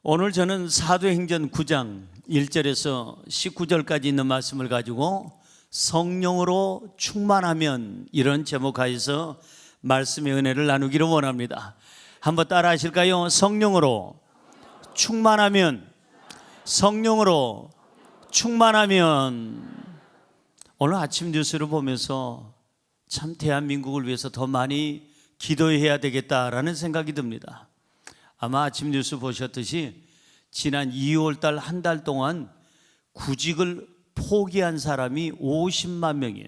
오늘 저는 사도행전 9장 1절에서 19절까지 있는 말씀을 가지고 성령으로 충만하면 이런 제목하에서 말씀의 은혜를 나누기를 원합니다. 한번 따라 하실까요? 성령으로 충만하면, 성령으로 충만하면. 오늘 아침 뉴스를 보면서 참 대한민국을 위해서 더 많이 기도해야 되겠다라는 생각이 듭니다. 아마 아침 뉴스 보셨듯이 지난 2월 달 한 달 동안 구직을 포기한 사람이 50만 명이에요.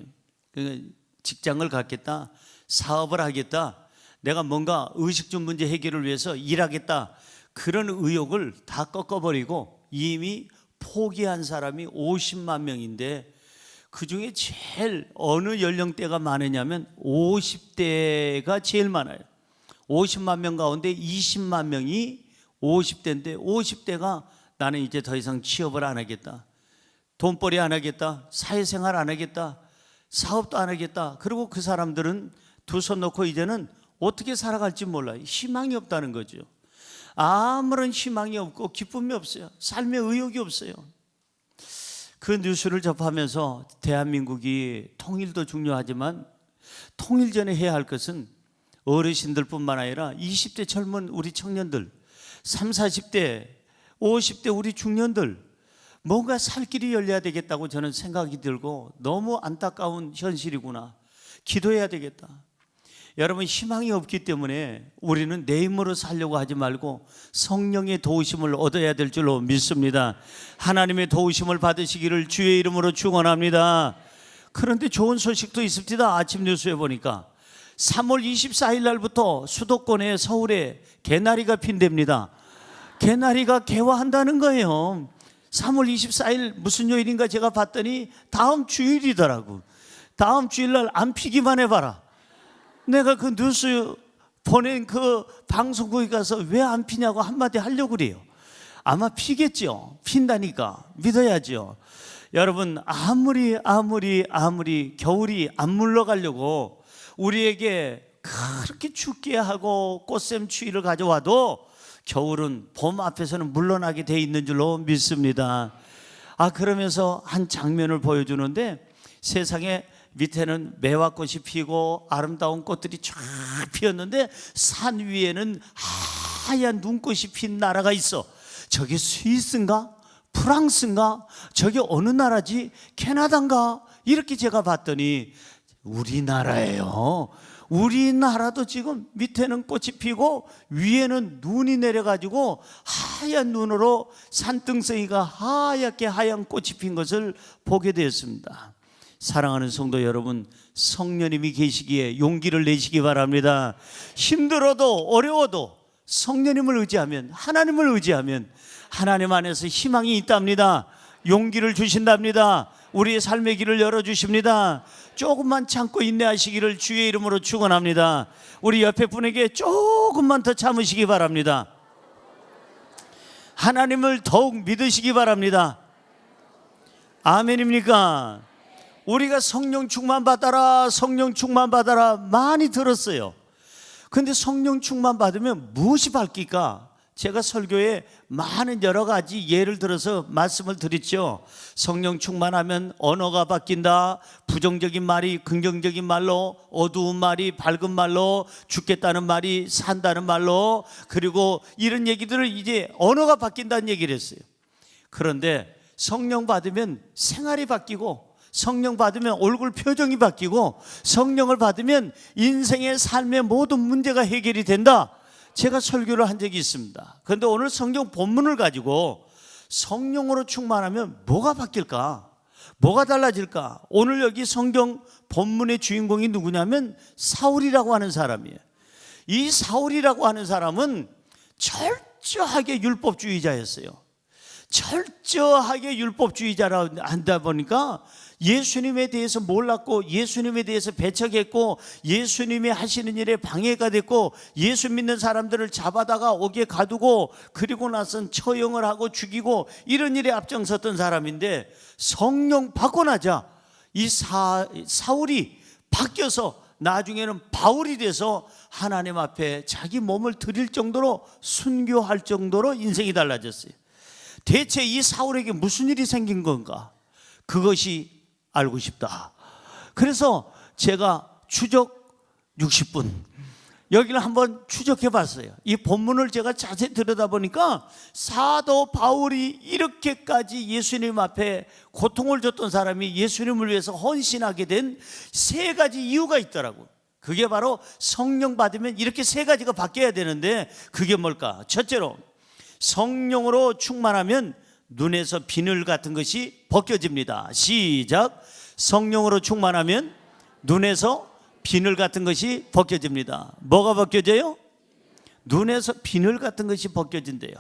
그러니까 직장을 갖겠다, 사업을 하겠다, 내가 뭔가 의식주 문제 해결을 위해서 일하겠다, 그런 의욕을 다 꺾어버리고 이미 포기한 사람이 50만 명인데, 그 중에 제일 어느 연령대가 많으냐면 50대가 제일 많아요. 50만 명 가운데 20만 명이 50대인데 50대가 나는 이제 더 이상 취업을 안 하겠다, 돈벌이 안 하겠다, 사회생활 안 하겠다, 사업도 안 하겠다. 그리고 그 사람들은 두 손 놓고 이제는 어떻게 살아갈지 몰라요. 희망이 없다는 거죠. 아무런 희망이 없고 기쁨이 없어요. 삶의 의욕이 없어요. 그 뉴스를 접하면서 대한민국이 통일도 중요하지만 통일 전에 해야 할 것은 어르신들뿐만 아니라 20대 젊은 우리 청년들, 30, 40대, 50대 우리 중년들, 뭔가 살 길이 열려야 되겠다고 저는 생각이 들고, 너무 안타까운 현실이구나, 기도해야 되겠다. 여러분, 희망이 없기 때문에 우리는 내 힘으로 살려고 하지 말고 성령의 도우심을 얻어야 될 줄로 믿습니다. 하나님의 도우심을 받으시기를 주의 이름으로 축원합니다. 그런데 좋은 소식도 있습니다. 아침 뉴스에 보니까 3월 24일 날부터 수도권에, 서울에 개나리가 핀답니다. 개나리가 개화한다는 거예요. 3월 24일 무슨 요일인가 제가 봤더니 다음 주일이더라고. 다음 주일날 안 피기만 해봐라. 내가 그 뉴스 보낸 그 방송국에 가서 왜 안 피냐고 한마디 하려고 그래요. 아마 피겠죠. 핀다니까 믿어야죠. 여러분, 아무리 겨울이 안 물러가려고 우리에게 그렇게 춥게 하고 꽃샘 추위를 가져와도 겨울은 봄 앞에서는 물러나게 돼 있는 줄로 믿습니다. 그러면서 한 장면을 보여주는데, 세상에 밑에는 매화꽃이 피고 아름다운 꽃들이 쫙 피었는데 산 위에는 하얀 눈꽃이 핀 나라가 있어. 저게 스위스인가? 프랑스인가? 저게 어느 나라지? 캐나다인가? 이렇게 제가 봤더니 우리나라예요. 우리나라도 지금 밑에는 꽃이 피고 위에는 눈이 내려가지고 하얀 눈으로 산등성이가 하얗게 하얀 꽃이 핀 것을 보게 되었습니다. 사랑하는 성도 여러분, 성령님이 계시기에 용기를 내시기 바랍니다. 힘들어도 어려워도 성령님을 의지하면, 하나님을 의지하면 하나님 안에서 희망이 있답니다. 용기를 주신답니다. 우리의 삶의 길을 열어주십니다. 조금만 참고 인내하시기를 주의 이름으로 축원합니다. 우리 옆에 분에게 조금만 더 참으시기 바랍니다. 하나님을 더욱 믿으시기 바랍니다. 아멘입니까? 우리가 성령 충만 받아라, 성령 충만 받아라 많이 들었어요. 근데 성령 충만 받으면 무엇이 바뀔까? 제가 설교에 많은 여러 가지 예를 들어서 말씀을 드렸죠. 성령 충만하면 언어가 바뀐다, 부정적인 말이 긍정적인 말로, 어두운 말이 밝은 말로, 죽겠다는 말이 산다는 말로, 그리고 이런 얘기들을 이제 언어가 바뀐다는 얘기를 했어요. 그런데 성령 받으면 생활이 바뀌고, 성령 받으면 얼굴 표정이 바뀌고, 성령을 받으면 인생의 삶의 모든 문제가 해결이 된다, 제가 설교를 한 적이 있습니다. 그런데 오늘 성경 본문을 가지고 성령으로 충만하면 뭐가 바뀔까? 뭐가 달라질까? 오늘 여기 성경 본문의 주인공이 누구냐면 사울이라고 하는 사람이에요. 이 사울이라고 하는 사람은 철저하게 율법주의자였어요. 철저하게 율법주의자라 한다 보니까 예수님에 대해서 몰랐고, 예수님에 대해서 배척했고, 예수님이 하시는 일에 방해가 됐고, 예수 믿는 사람들을 잡아다가 옥에 가두고, 그리고 나선 처형을 하고 죽이고, 이런 일에 앞장섰던 사람인데, 성령 받고 나자 이 사울이 바뀌어서 나중에는 바울이 돼서 하나님 앞에 자기 몸을 드릴 정도로 순교할 정도로 인생이 달라졌어요. 대체 이 사울에게 무슨 일이 생긴 건가? 그것이 알고 싶다. 그래서 제가 추적 60분 여기를 한번 추적해 봤어요. 이 본문을 제가 자세히 들여다보니까 사도 바울이 이렇게까지 예수님 앞에 고통을 줬던 사람이 예수님을 위해서 헌신하게 된 세 가지 이유가 있더라고요. 그게 바로 성령 받으면 이렇게 세 가지가 바뀌어야 되는데 그게 뭘까? 첫째로 성령으로 충만하면 눈에서 비늘 같은 것이 벗겨집니다. 시작. 성령으로 충만하면 눈에서 비늘 같은 것이 벗겨집니다. 뭐가 벗겨져요? 눈에서 비늘 같은 것이 벗겨진대요.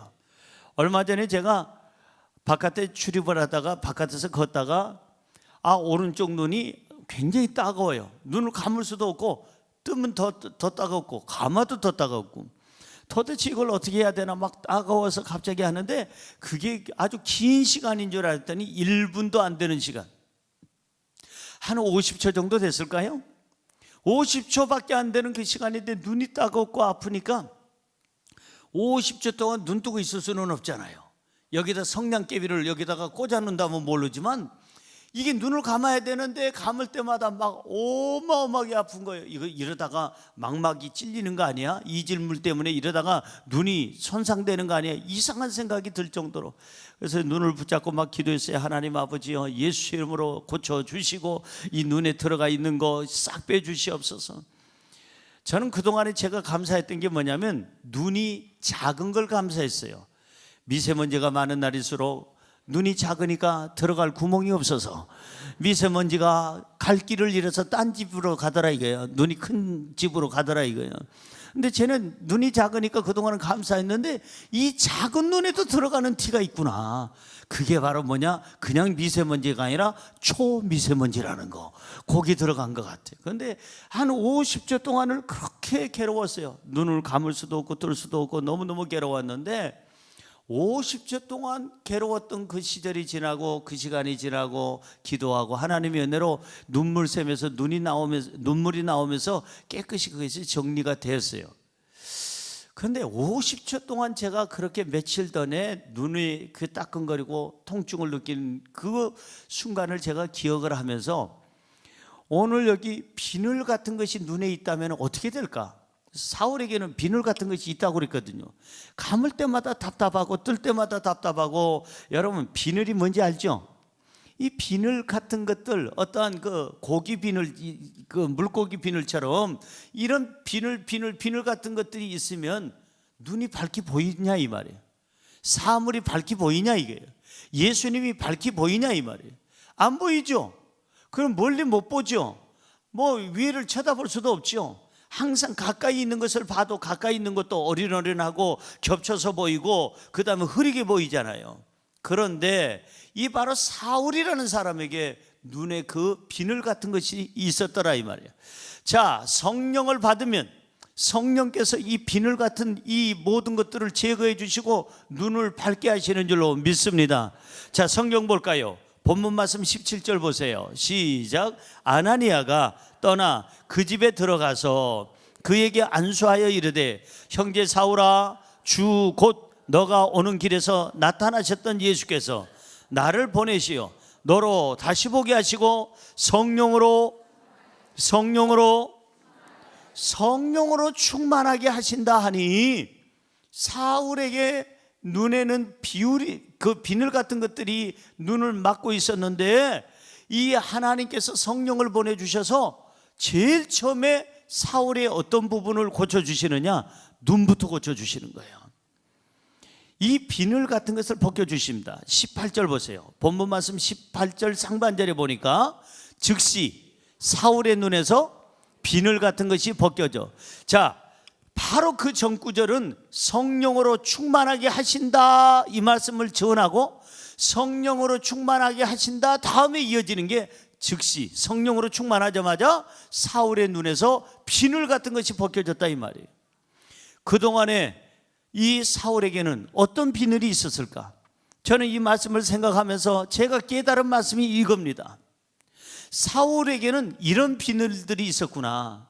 얼마 전에 제가 바깥에 출입을 하다가 바깥에서 걷다가 오른쪽 눈이 굉장히 따가워요. 눈을 감을 수도 없고 뜨면 더 따갑고 감아도 더 따갑고 도대체 이걸 어떻게 해야 되나 막 따가워서 갑자기 하는데 그게 아주 긴 시간인 줄 알았더니 1분도 안 되는 시간, 한 50초 정도 됐을까요? 50초밖에 안 되는 그 시간인데 눈이 따갑고 아프니까 50초 동안 눈 뜨고 있을 수는 없잖아요. 여기다 성냥개비를 여기다가 꽂아 놓는다면 모르지만 이게 눈을 감아야 되는데 감을 때마다 막 어마어마하게 아픈 거예요. 이러다가 망막이 찔리는 거 아니야? 이질물 때문에 이러다가 눈이 손상되는 거 아니야? 이상한 생각이 들 정도로. 그래서 눈을 붙잡고 막 기도했어요. 하나님 아버지요, 예수 이름으로 고쳐주시고 이 눈에 들어가 있는 거 싹 빼주시옵소서. 저는 그동안에 제가 감사했던 게 뭐냐면 눈이 작은 걸 감사했어요. 미세먼지가 많은 날일수록 눈이 작으니까 들어갈 구멍이 없어서 미세먼지가 갈 길을 잃어서 딴 집으로 가더라 이거예요. 눈이 큰 집으로 가더라 이거예요. 근데 쟤는 눈이 작으니까 그동안은 감사했는데 이 작은 눈에도 들어가는 티가 있구나. 그게 바로 뭐냐? 그냥 미세먼지가 아니라 초미세먼지라는 거. 거기 들어간 것 같아요. 그런데 한 50초 동안을 그렇게 괴로웠어요. 눈을 감을 수도 없고 뜰 수도 없고 너무너무 괴로웠는데 50초 동안 괴로웠던 그 시절이 지나고 그 시간이 지나고 기도하고 하나님의 은혜로 눈물 샘에서 눈물이 나오면서 깨끗이 그것이 정리가 되었어요. 그런데 50초 동안 제가 그렇게 며칠 전에 눈이 그 따끔거리고 통증을 느낀 그 순간을 제가 기억을 하면서 오늘 여기 비늘 같은 것이 눈에 있다면 어떻게 될까? 사울에게는 비늘 같은 것이 있다고 그랬거든요. 감을 때마다 답답하고 뜰 때마다 답답하고. 여러분 비늘이 뭔지 알죠? 이 비늘 같은 것들, 어떠한 그 고기 비늘, 그 물고기 비늘처럼 이런 비늘 같은 것들이 있으면 눈이 밝게 보이냐 이 말이에요. 사물이 밝게 보이냐 이게요. 예수님이 밝게 보이냐 이 말이에요. 안 보이죠? 그럼 멀리 못 보죠. 뭐 위를 쳐다볼 수도 없죠. 항상 가까이 있는 것을 봐도 가까이 있는 것도 어린어린하고 겹쳐서 보이고 그 다음에 흐리게 보이잖아요. 그런데 이 바로 사울이라는 사람에게 눈에 그 비늘 같은 것이 있었더라 이 말이에요. 자, 성령을 받으면 성령께서 이 비늘 같은 이 모든 것들을 제거해 주시고 눈을 밝게 하시는 줄로 믿습니다. 자, 성경 볼까요? 본문 말씀 17절 보세요. 시작. 아나니아가 떠나 그 집에 들어가서 그에게 안수하여 이르되 형제 사울아, 주 곧 너가 오는 길에서 나타나셨던 예수께서 나를 보내시어 너로 다시 보게 하시고 성령으로 충만하게 하신다 하니, 사울에게 눈에는 그 비늘 같은 것들이 눈을 막고 있었는데 이 하나님께서 성령을 보내주셔서 제일 처음에 사울의 어떤 부분을 고쳐주시느냐? 눈부터 고쳐주시는 거예요. 이 비늘 같은 것을 벗겨주십니다. 18절 보세요. 본문 말씀 18절 상반절에 보니까 즉시 사울의 눈에서 비늘 같은 것이 벗겨져. 자, 바로 그 전구절은 성령으로 충만하게 하신다 이 말씀을 전하고, 성령으로 충만하게 하신다 다음에 이어지는 게 즉시 성령으로 충만하자마자 사울의 눈에서 비늘 같은 것이 벗겨졌다 이 말이에요. 그동안에 이 사울에게는 어떤 비늘이 있었을까? 저는 이 말씀을 생각하면서 제가 깨달은 말씀이 이겁니다. 사울에게는 이런 비늘들이 있었구나.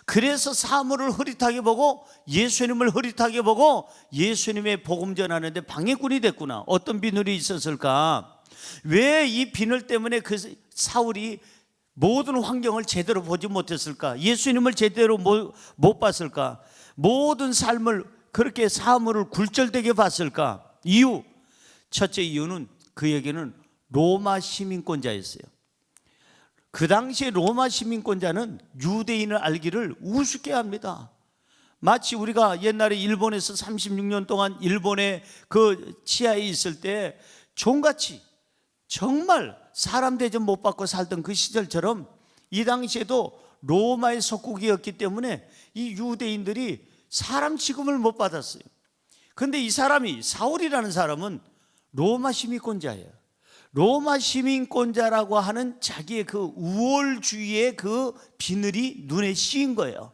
그래서 사물을 흐릿하게 보고 예수님을 흐릿하게 보고 예수님의 복음 전하는데 방해꾼이 됐구나. 어떤 비늘이 있었을까? 왜 이 비늘 때문에 그 사울이 모든 환경을 제대로 보지 못했을까? 예수님을 제대로 못 봤을까? 모든 삶을 그렇게 사물을 굴절되게 봤을까? 이유, 첫째 이유는 그에게는 로마 시민권자였어요. 그 당시에 로마 시민권자는 유대인을 알기를 우습게 합니다. 마치 우리가 옛날에 일본에서 36년 동안 일본의 그 치하에 있을 때 종같이 정말 사람 대접 못 받고 살던 그 시절처럼 이 당시에도 로마의 속국이었기 때문에 이 유대인들이 사람 취급을 못 받았어요. 그런데 이 사람이, 사울이라는 사람은 로마 시민권자예요. 로마 시민권자라고 하는 자기의 그 우월주의의 그 비늘이 눈에 씌인 거예요.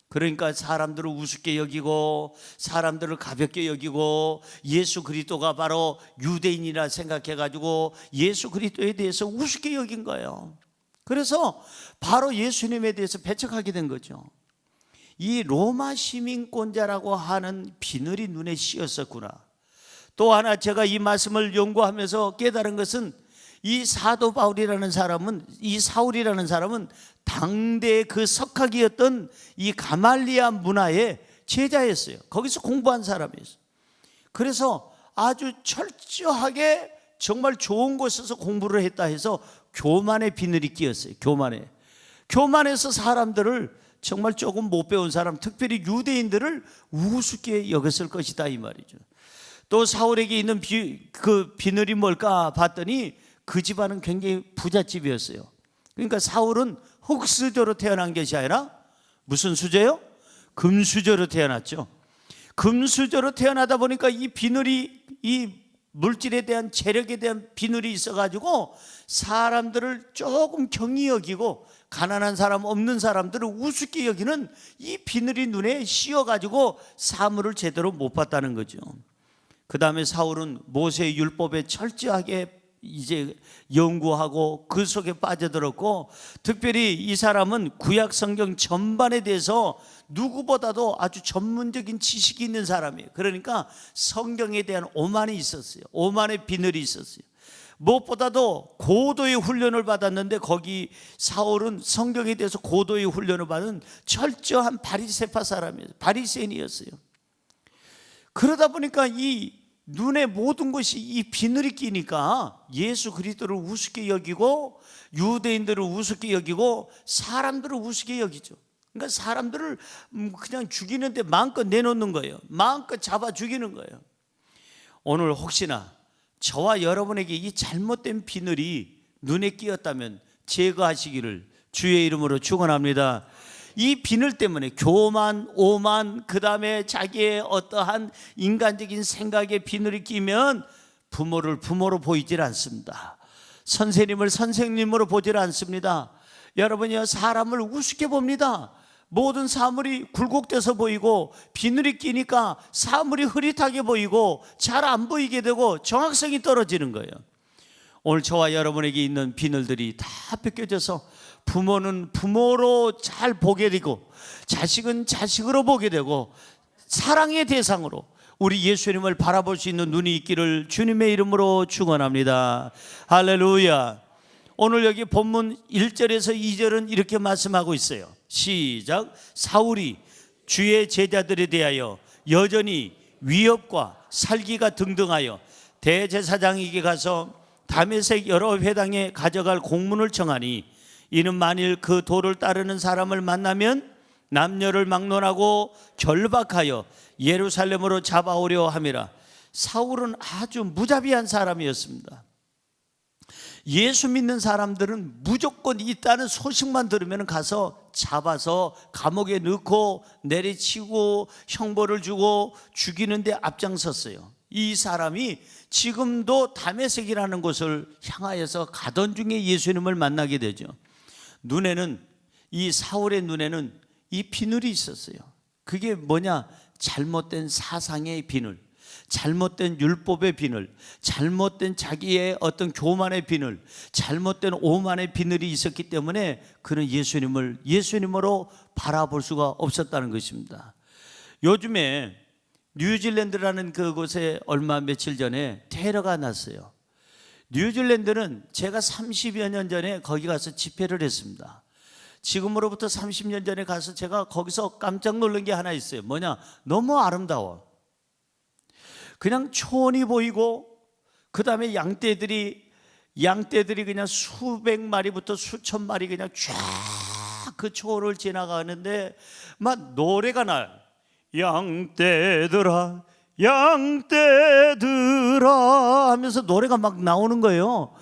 그러니까 사람들을 우습게 여기고 사람들을 가볍게 여기고 예수 그리스도가 바로 유대인이라 생각해가지고 예수 그리스도에 대해서 우습게 여긴 거예요. 그래서 바로 예수님에 대해서 배척하게 된 거죠. 이 로마 시민권자라고 하는 비늘이 눈에 씌었었구나. 또 하나 제가 이 말씀을 연구하면서 깨달은 것은 이 사도 바울이라는 사람은, 이 사울이라는 사람은 당대 그 석학이었던 이 가말리아 문화의 제자였어요. 거기서 공부한 사람이었어요. 그래서 아주 철저하게 정말 좋은 곳에서 공부를 했다 해서 교만의 비늘이 끼었어요. 교만에서 사람들을 정말 조금 못 배운 사람, 특별히 유대인들을 우습게 여겼을 것이다 이 말이죠. 또 사울에게 있는 그 비늘이 뭘까 봤더니 그 집안은 굉장히 부잣집이었어요. 그러니까 사울은 흙수저로 태어난 것이 아니라 무슨 수저요? 금수저로 태어났죠. 금수저로 태어나다 보니까 이 비늘이, 이 물질에 대한 재력에 대한 비늘이 있어가지고 사람들을 조금 경히 여기고 가난한 사람, 없는 사람들을 우습게 여기는 이 비늘이 눈에 씌어가지고 사물을 제대로 못 봤다는 거죠. 그 다음에 사울은 모세의 율법에 철저하게 이제 연구하고 그 속에 빠져들었고, 특별히 이 사람은 구약 성경 전반에 대해서 누구보다도 아주 전문적인 지식이 있는 사람이에요. 그러니까 성경에 대한 오만이 있었어요. 오만의 비늘이 있었어요. 무엇보다도 고도의 훈련을 받았는데, 거기 사울은 성경에 대해서 고도의 훈련을 받은 철저한 바리새파 사람이었어요. 바리새인이었어요. 그러다 보니까 이 눈에 모든 것이 이 비늘이 끼니까 예수 그리스도를 우습게 여기고 유대인들을 우습게 여기고 사람들을 우습게 여기죠. 그러니까 사람들을 그냥 죽이는데 마음껏 내놓는 거예요. 마음껏 잡아 죽이는 거예요. 오늘 혹시나 저와 여러분에게 이 잘못된 비늘이 눈에 끼었다면 제거하시기를 주의 이름으로 축원합니다. 이 비늘 때문에 교만, 오만, 그 다음에 자기의 어떠한 인간적인 생각에 비늘이 끼면 부모를 부모로 보이질 않습니다. 선생님을 선생님으로 보질 않습니다. 여러분이요, 사람을 우습게 봅니다. 모든 사물이 굴곡돼서 보이고 비늘이 끼니까 사물이 흐릿하게 보이고 잘 안 보이게 되고 정확성이 떨어지는 거예요. 오늘 저와 여러분에게 있는 비늘들이 다 벗겨져서 부모는 부모로 잘 보게 되고 자식은 자식으로 보게 되고 사랑의 대상으로 우리 예수님을 바라볼 수 있는 눈이 있기를 주님의 이름으로 축원합니다. 할렐루야. 오늘 여기 본문 1절에서 2절은 이렇게 말씀하고 있어요. 시작. 사울이 주의 제자들에 대하여 여전히 위협과 살기가 등등하여 대제사장에게 가서 다메섹 여러 회당에 가져갈 공문을 청하니, 이는 만일 그 도를 따르는 사람을 만나면 남녀를 막론하고 결박하여 예루살렘으로 잡아오려 함이라. 사울은 아주 무자비한 사람이었습니다. 예수 믿는 사람들은 무조건 있다는 소식만 들으면 가서 잡아서 감옥에 넣고 내리치고 형벌을 주고 죽이는데 앞장섰어요. 이 사람이 지금도 다메섹이라는 곳을 향하여서 가던 중에 예수님을 만나게 되죠. 눈에는, 이 사울의 눈에는 이 비늘이 있었어요. 그게 뭐냐? 잘못된 사상의 비늘, 잘못된 율법의 비늘, 잘못된 자기의 어떤 교만의 비늘, 잘못된 오만의 비늘이 있었기 때문에 그는 예수님으로 바라볼 수가 없었다는 것입니다. 요즘에 뉴질랜드라는 그곳에 며칠 전에 테러가 났어요. 뉴질랜드는 제가 30여 년 전에 거기 가서 집회를 했습니다. 지금으로부터 30년 전에 가서 제가 거기서 깜짝 놀란 게 하나 있어요. 뭐냐? 너무 아름다워. 그냥 초원이 보이고, 그 다음에 양떼들이 그냥 수백 마리부터 수천 마리 그냥 쫙 그 초원을 지나가는데 막 노래가 나요. 양떼들아 양떼들아 하면서 노래가 막 나오는 거예요.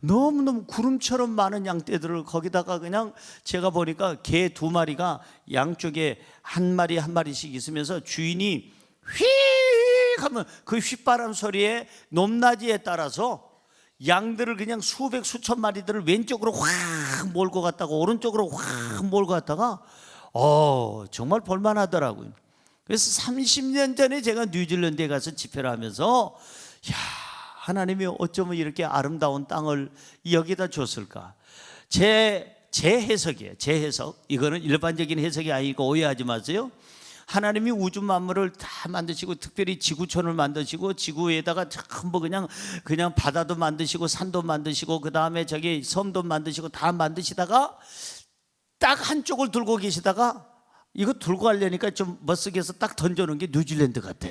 너무너무 구름처럼 많은 양떼들을 거기다가 그냥 제가 보니까 개 2마리가 양쪽에 한 마리씩 있으면서 주인이 휙 하면 그 휘바람 소리에 높낮이에 따라서 양들을 그냥 수천 마리들을 왼쪽으로 확 몰고 갔다가 오른쪽으로 확 몰고 갔다가 정말 볼만하더라고요. 그래서 30년 전에 제가 뉴질랜드에 가서 집회를 하면서 하나님이 어쩌면 이렇게 아름다운 땅을 여기다 줬을까? 제 해석이에요. 제 해석. 이거는 일반적인 해석이 아니고 오해하지 마세요. 하나님이 우주 만물을 다 만드시고 특별히 지구촌을 만드시고 지구에다가 전부 그냥 바다도 만드시고 산도 만드시고 그 다음에 저기 섬도 만드시고 다 만드시다가 딱 한쪽을 들고 계시다가 이거 들고 가려니까 좀 멋쓰게 해서 딱 던져놓은 게 뉴질랜드 같아.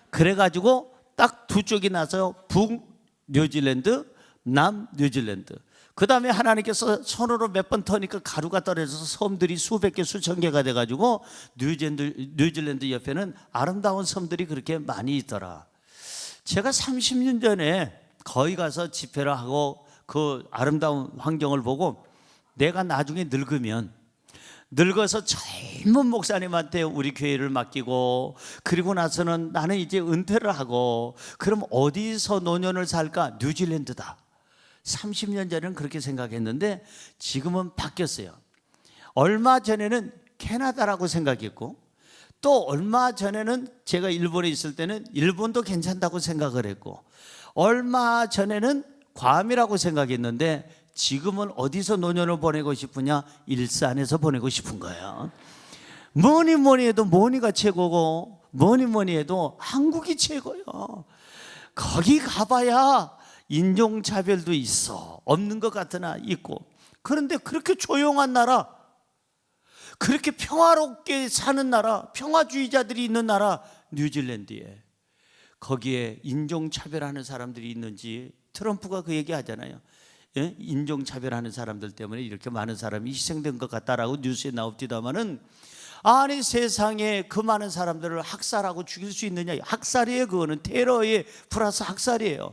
그래가지고 딱 두 쪽이 나서 북 뉴질랜드, 남 뉴질랜드. 그 다음에 하나님께서 손으로 몇 번 터니까 가루가 떨어져서 섬들이 수백 개, 수천 개가 돼가지고 뉴질랜드 옆에는 아름다운 섬들이 그렇게 많이 있더라. 제가 30년 전에 거기 가서 집회를 하고 그 아름다운 환경을 보고 내가 나중에 늙어서 젊은 목사님한테 우리 교회를 맡기고 그리고 나서는 나는 이제 은퇴를 하고 그럼 어디서 노년을 살까? 뉴질랜드다. 30년 전에는 그렇게 생각했는데 지금은 바뀌었어요. 얼마 전에는 캐나다라고 생각했고 또 얼마 전에는 제가 일본에 있을 때는 일본도 괜찮다고 생각을 했고 얼마 전에는 괌이라고 생각했는데 지금은 어디서 노년을 보내고 싶으냐? 일산에서 보내고 싶은 거예요. 뭐니 해도 뭐니가 최고고 뭐니 해도 한국이 최고요. 거기 가봐야 인종차별도 있어. 없는 것 같으나 있고. 그런데 그렇게 조용한 나라, 그렇게 평화롭게 사는 나라, 평화주의자들이 있는 나라 뉴질랜드에 거기에 인종차별하는 사람들이 있는지 트럼프가 그 얘기 하잖아요. 예? 인종차별하는 사람들 때문에 이렇게 많은 사람이 희생된 것 같다라고 뉴스에 나옵디다마는 아니 세상에 그 많은 사람들을 학살하고 죽일 수 있느냐? 학살이에요. 그거는 테러에 플러스 학살이에요.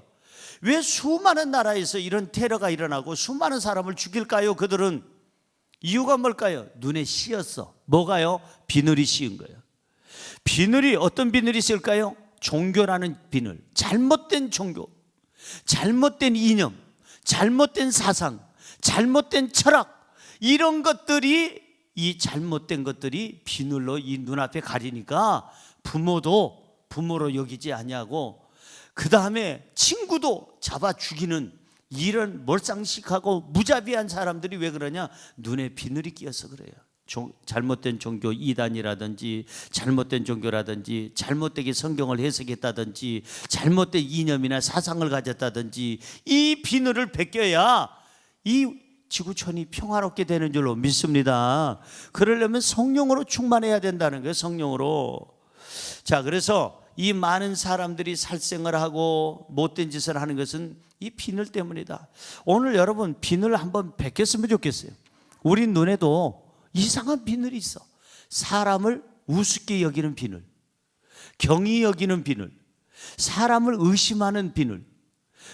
왜 수많은 나라에서 이런 테러가 일어나고 수많은 사람을 죽일까요? 그들은 이유가 뭘까요? 눈에 씌었어. 뭐가요? 비늘이 씌은 거예요. 비늘이 어떤 비늘이 있을까요? 종교라는 비늘, 잘못된 종교, 잘못된 이념, 잘못된 사상, 잘못된 철학, 이런 것들이 이 잘못된 것들이 비늘로 이 눈앞에 가리니까 부모로 여기지 아니하고 그 다음에 친구도 잡아 죽이는 이런 몰상식하고 무자비한 사람들이 왜 그러냐? 눈에 비늘이 끼어서 그래요. 잘못된 종교 이단이라든지 잘못된 종교라든지 잘못되게 성경을 해석했다든지 잘못된 이념이나 사상을 가졌다든지 이 비늘을 벗겨야 이 지구촌이 평화롭게 되는 줄로 믿습니다. 그러려면 성령으로 충만해야 된다는 거예요. 성령으로. 자, 그래서 이 많은 사람들이 살생을 하고 못된 짓을 하는 것은 이 비늘 때문이다. 오늘 여러분 비늘 한번 벗겼으면 좋겠어요. 우리 눈에도 이상한 비늘이 있어. 사람을 우습게 여기는 비늘, 경히 여기는 비늘, 사람을 의심하는 비늘,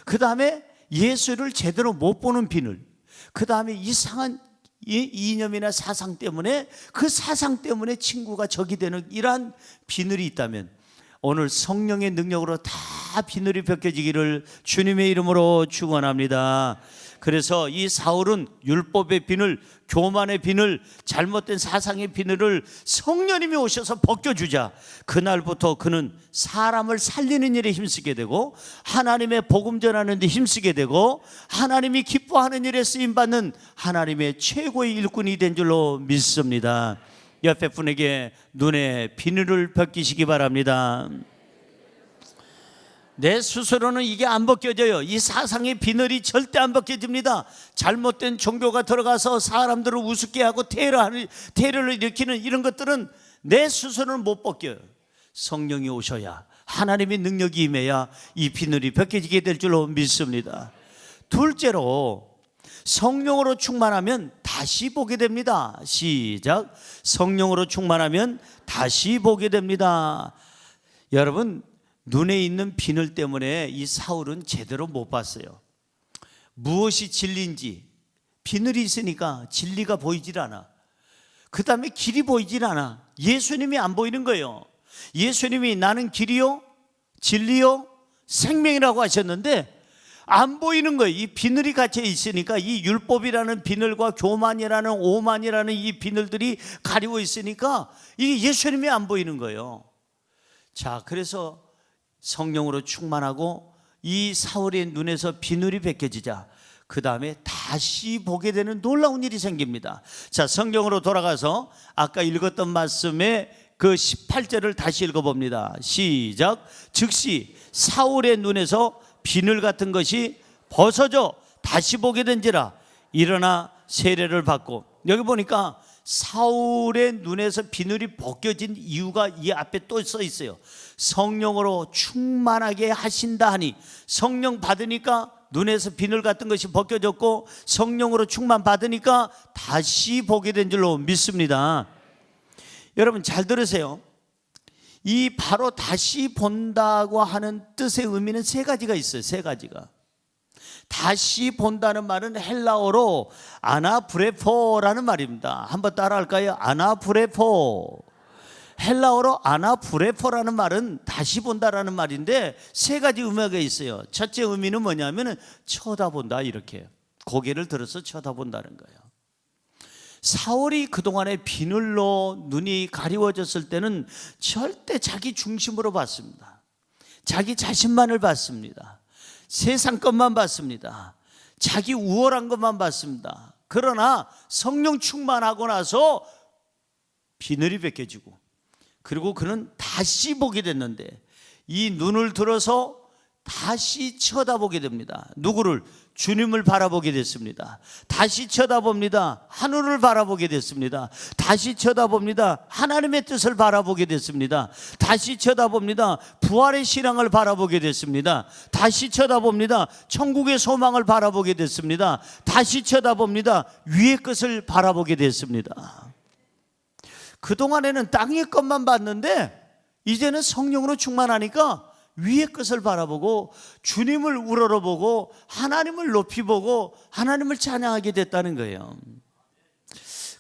그 다음에 예수를 제대로 못 보는 비늘, 그 다음에 이상한 이념이나 사상 때문에 그 사상 때문에 친구가 적이 되는 이러한 비늘이 있다면 오늘 성령의 능력으로 다 비늘이 벗겨지기를 주님의 이름으로 축원합니다. 그래서 이 사울은 율법의 비늘, 교만의 비늘, 잘못된 사상의 비늘을 성령님이 오셔서 벗겨주자 그날부터 그는 사람을 살리는 일에 힘쓰게 되고 하나님의 복음 전하는 데 힘쓰게 되고 하나님이 기뻐하는 일에 쓰임받는 하나님의 최고의 일꾼이 된 줄로 믿습니다. 옆에 분에게 눈에 비늘을 벗기시기 바랍니다. 내 스스로는 이게 안 벗겨져요. 이 사상의 비늘이 절대 안 벗겨집니다. 잘못된 종교가 들어가서 사람들을 우습게 하고 테러를 일으키는 이런 것들은 내 스스로는 못 벗겨요. 성령이 오셔야, 하나님의 능력이 임해야 이 비늘이 벗겨지게 될 줄로 믿습니다. 둘째로, 성령으로 충만하면 다시 보게 됩니다. 시작. 성령으로 충만하면 다시 보게 됩니다. 여러분, 눈에 있는 비늘 때문에 이 사울은 제대로 못 봤어요. 무엇이 진리인지, 비늘이 있으니까 진리가 보이질 않아. 그 다음에 길이 보이질 않아. 예수님이 안 보이는 거예요. 예수님이 나는 길이요 진리요 생명이라고 하셨는데 안 보이는 거예요. 이 비늘이 갇혀 있으니까, 이 율법이라는 비늘과 교만이라는 오만이라는 이 비늘들이 가리고 있으니까 이게 예수님이 안 보이는 거예요. 자, 그래서 성령으로 충만하고 이 사울의 눈에서 비늘이 벗겨지자 그 다음에 다시 보게 되는 놀라운 일이 생깁니다. 자, 성경으로 돌아가서 아까 읽었던 말씀의 그 18절을 다시 읽어봅니다. 시작. 즉시 사울의 눈에서 비늘 같은 것이 벗어져 다시 보게 된지라. 일어나 세례를 받고. 여기 보니까 사울의 눈에서 비늘이 벗겨진 이유가 이 앞에 또 써 있어요. 성령으로 충만하게 하신다 하니, 성령 받으니까 눈에서 비늘 같은 것이 벗겨졌고 성령으로 충만 받으니까 다시 보게 된 줄로 믿습니다. 여러분 잘 들으세요. 이 바로 다시 본다고 하는 뜻의 의미는 세 가지가 있어요. 세 가지가. 다시 본다는 말은 헬라어로 아나브레포라는 말입니다. 한번 따라할까요? 아나브레포. 헬라어로 아나브레포라는 말은 다시 본다라는 말인데 세 가지 의미가 있어요. 첫째 의미는 뭐냐면 쳐다본다, 이렇게 고개를 들어서 쳐다본다는 거예요. 사울이 그동안에 비늘로 눈이 가리워졌을 때는 절대 자기 중심으로 봤습니다. 자기 자신만을 봤습니다. 세상 것만 봤습니다. 자기 우월한 것만 봤습니다. 그러나 성령 충만하고 나서 비늘이 벗겨지고 그리고 그는 다시 보게 됐는데 이 눈을 들어서 다시 쳐다보게 됩니다. 누구를? 주님을 바라보게 됐습니다. 다시 쳐다봅니다. 하늘을 바라보게 됐습니다. 다시 쳐다봅니다. 하나님의 뜻을 바라보게 됐습니다. 다시 쳐다봅니다. 부활의 신앙을 바라보게 됐습니다. 다시 쳐다봅니다. 천국의 소망을 바라보게 됐습니다. 다시 쳐다봅니다. 위의 것을 바라보게 됐습니다. 그동안에는 땅의 것만 봤는데 이제는 성령으로 충만하니까 위의 것을 바라보고 주님을 우러러보고 하나님을 높이 보고 하나님을 찬양하게 됐다는 거예요.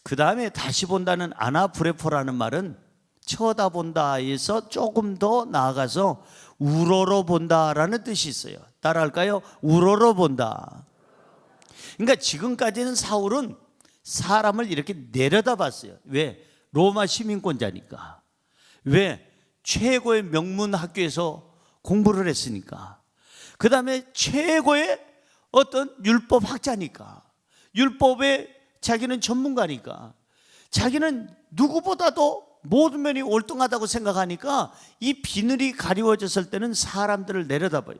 그 다음에 다시 본다는 아나브레포라는 말은 쳐다본다에서 조금 더 나아가서 우러러본다라는 뜻이 있어요. 따라할까요? 우러러본다. 그러니까 지금까지는 사울은 사람을 이렇게 내려다봤어요. 왜? 로마 시민권자니까. 왜? 최고의 명문 학교에서 공부를 했으니까. 그 다음에 최고의 어떤 율법 학자니까. 율법에 자기는 전문가니까. 자기는 누구보다도 모든 면이 올등하다고 생각하니까 이 비늘이 가리워졌을 때는 사람들을 내려다봐요.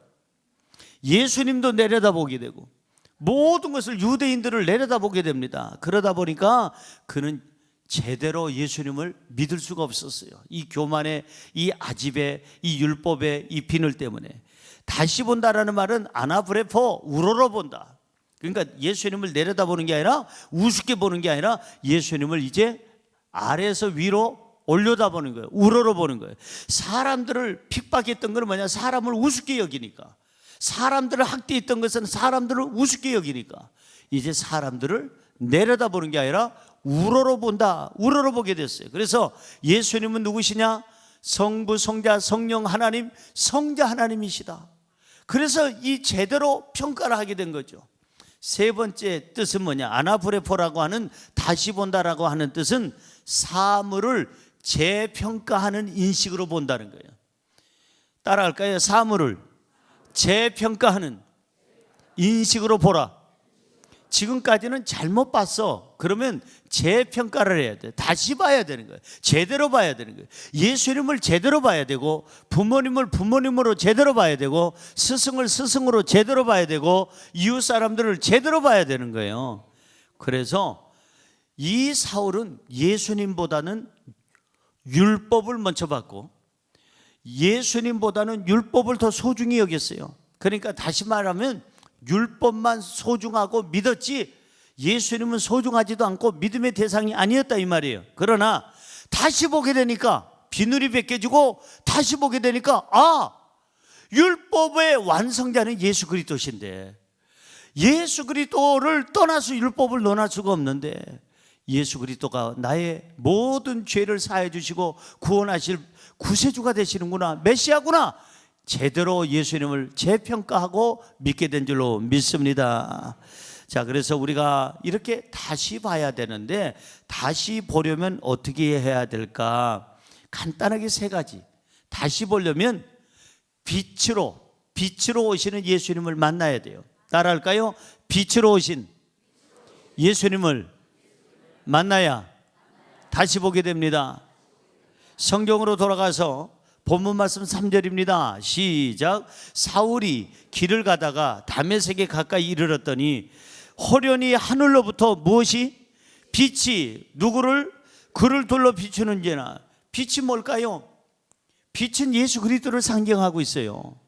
예수님도 내려다보게 되고 모든 것을 유대인들을 내려다보게 됩니다. 그러다 보니까 그는 제대로 예수님을 믿을 수가 없었어요. 이 교만의, 이 아집의, 이 율법의 이 비늘 때문에. 다시 본다라는 말은 아나브레포, 우러러본다. 그러니까 예수님을 내려다보는 게 아니라 우습게 보는 게 아니라 예수님을 이제 아래에서 위로 올려다보는 거예요. 우러러보는 거예요. 사람들을 핍박했던 건 뭐냐? 사람을 우습게 여기니까. 사람들을 학대했던 것은 사람들을 우습게 여기니까 이제 사람들을 내려다보는 게 아니라 우러러본다, 우러러보게 됐어요. 그래서 예수님은 누구시냐? 성부, 성자, 성령 하나님, 성자 하나님이시다. 그래서 이 제대로 평가를 하게 된 거죠. 세 번째 뜻은 뭐냐? 아나브레포라고 하는 다시 본다라고 하는 뜻은 사물을 재평가하는 인식으로 본다는 거예요. 따라할까요? 사물을 재평가하는 인식으로 보라. 지금까지는 잘못 봤어. 그러면 재평가를 해야 돼. 다시 봐야 되는 거예요. 제대로 봐야 되는 거예요. 예수님을 제대로 봐야 되고, 부모님을 부모님으로 제대로 봐야 되고, 스승을 스승으로 제대로 봐야 되고, 이웃 사람들을 제대로 봐야 되는 거예요. 그래서 이 사울은 예수님보다는 율법을 먼저 받고, 예수님보다는 율법을 더 소중히 여겼어요. 그러니까 다시 말하면 율법만 소중하고 믿었지 예수님은 소중하지도 않고 믿음의 대상이 아니었다 이 말이에요. 그러나 다시 보게 되니까 비늘이 벗겨지고 다시 보게 되니까 율법의 완성자는 예수 그리스도신데, 예수 그리스도를 떠나서 율법을 논할 수가 없는데, 예수 그리스도가 나의 모든 죄를 사해 주시고 구원하실 구세주가 되시는구나, 메시아구나, 제대로 예수님을 재평가하고 믿게 된 줄로 믿습니다. 자, 그래서 우리가 이렇게 다시 봐야 되는데, 다시 보려면 어떻게 해야 될까? 간단하게 세 가지. 다시 보려면 빛으로 오시는 예수님을 만나야 돼요. 따라할까요? 빛으로 오신 예수님을 만나야 다시 보게 됩니다. 성경으로 돌아가서 본문 말씀 3절입니다. 시작. 사울이 길을 가다가 다메섹에 가까이 이르렀더니 호련히 하늘로부터 무엇이? 빛이 누구를? 그를 둘러 비추는지나. 빛이 뭘까요? 빛은 예수 그리스도를 상징하고 있어요.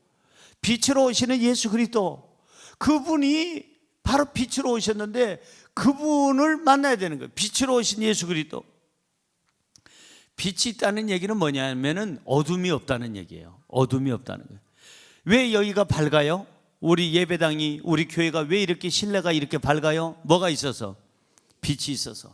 빛으로 오시는 예수 그리스도, 그분이 바로 빛으로 오셨는데 그분을 만나야 되는 거예요. 빛으로 오신 예수 그리스도. 빛이 있다는 얘기는 뭐냐면은 어둠이 없다는 얘기예요. 어둠이 없다는 거예요. 왜 여기가 밝아요? 우리 예배당이, 우리 교회가 왜 이렇게 실내가 이렇게 밝아요? 뭐가 있어서? 빛이 있어서.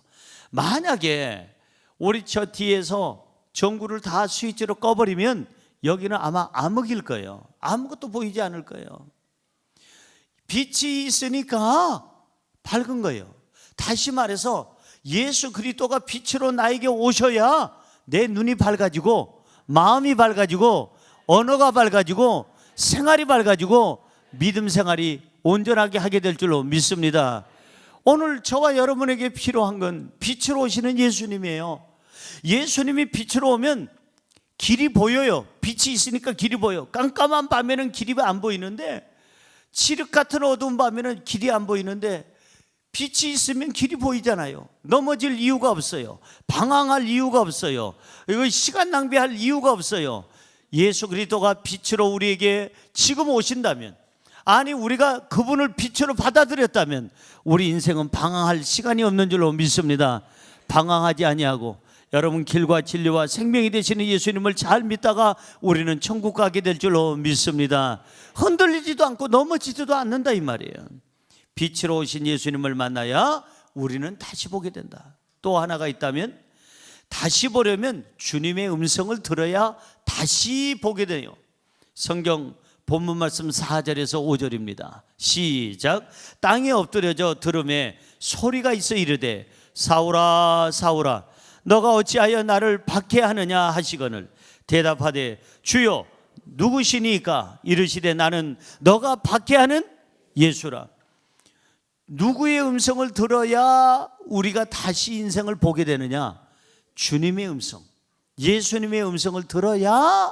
만약에 우리 저 뒤에서 전구를 다 스위치로 꺼버리면 여기는 아마 암흑일 거예요. 아무것도 보이지 않을 거예요. 빛이 있으니까 밝은 거예요. 다시 말해서 예수 그리스도가 빛으로 나에게 오셔야 내 눈이 밝아지고, 마음이 밝아지고, 언어가 밝아지고, 생활이 밝아지고, 믿음 생활이 온전하게 하게 될 줄로 믿습니다. 오늘 저와 여러분에게 필요한 건 빛으로 오시는 예수님이에요. 예수님이 빛으로 오면 길이 보여요. 빛이 있으니까 길이 보여. 깜깜한 밤에는 길이 안 보이는데, 칠흑 같은 어두운 밤에는 길이 안 보이는데, 빛이 있으면 길이 보이잖아요. 넘어질 이유가 없어요. 방황할 이유가 없어요. 이거 시간 낭비할 이유가 없어요. 예수 그리스도가 빛으로 우리에게 지금 오신다면, 아니 우리가 그분을 빛으로 받아들였다면 우리 인생은 방황할 시간이 없는 줄로 믿습니다. 방황하지 아니하고 여러분 길과 진리와 생명이 되시는 예수님을 잘 믿다가 우리는 천국 가게 될 줄로 믿습니다. 흔들리지도 않고 넘어지지도 않는다 이 말이에요. 빛으로 오신 예수님을 만나야 우리는 다시 보게 된다. 또 하나가 있다면, 다시 보려면 주님의 음성을 들어야 다시 보게 돼요. 성경 본문 말씀 4절에서 5절입니다. 시작. 땅에 엎드려져 들음에 소리가 있어 이르되 사울아 사울아 너가 어찌하여 나를 박해하느냐 하시거늘 대답하되 주여 누구시니까? 이르시되 나는 너가 박해하는 예수라. 누구의 음성을 들어야 우리가 다시 인생을 보게 되느냐? 주님의 음성, 예수님의 음성을 들어야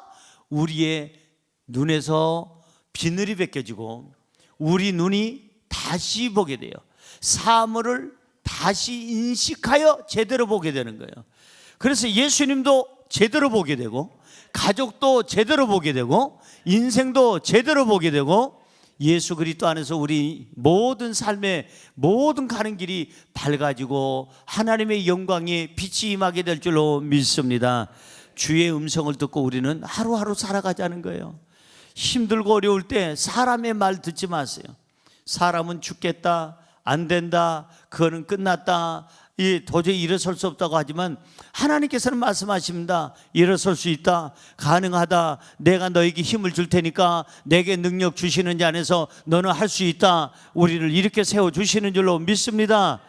우리의 눈에서 비늘이 벗겨지고 우리 눈이 다시 보게 돼요. 사물을 다시 인식하여 제대로 보게 되는 거예요. 그래서 예수님도 제대로 보게 되고, 가족도 제대로 보게 되고, 인생도 제대로 보게 되고, 예수 그리스도 안에서 우리 모든 삶의 모든 가는 길이 밝아지고 하나님의 영광에 빛이 임하게 될 줄로 믿습니다. 주의 음성을 듣고 우리는 하루하루 살아가자는 거예요. 힘들고 어려울 때 사람의 말 듣지 마세요. 사람은 죽겠다, 안 된다, 그거는 끝났다, 도저히 일어설 수 없다고 하지만 하나님께서는 말씀하십니다. 일어설 수 있다, 가능하다, 내가 너에게 힘을 줄 테니까 내게 능력 주시는 자 안에서 너는 할 수 있다, 우리를 이렇게 세워주시는 줄로 믿습니다.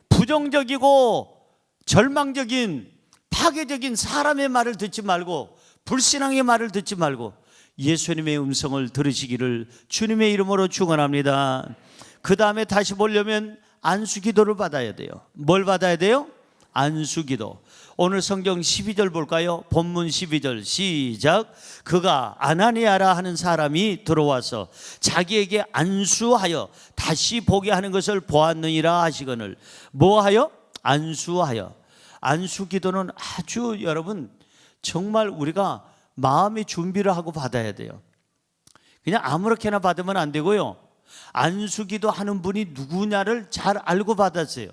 부정적이고 절망적인 파괴적인 사람의 말을 듣지 말고, 불신앙의 말을 듣지 말고 예수님의 음성을 들으시기를 주님의 이름으로 축원합니다. 그 다음에 다시 보려면 안수기도를 받아야 돼요. 뭘 받아야 돼요? 안수기도. 오늘 성경 12절 볼까요? 본문 12절 시작. 그가 아나니아라 하는 사람이 들어와서 자기에게 안수하여 다시 보게 하는 것을 보았느니라 하시거늘. 뭐하여? 안수하여. 안수기도는 아주 여러분 정말 우리가 마음의 준비를 하고 받아야 돼요. 그냥 아무렇게나 받으면 안 되고요, 안수기도 하는 분이 누구냐를 잘 알고 받았어요.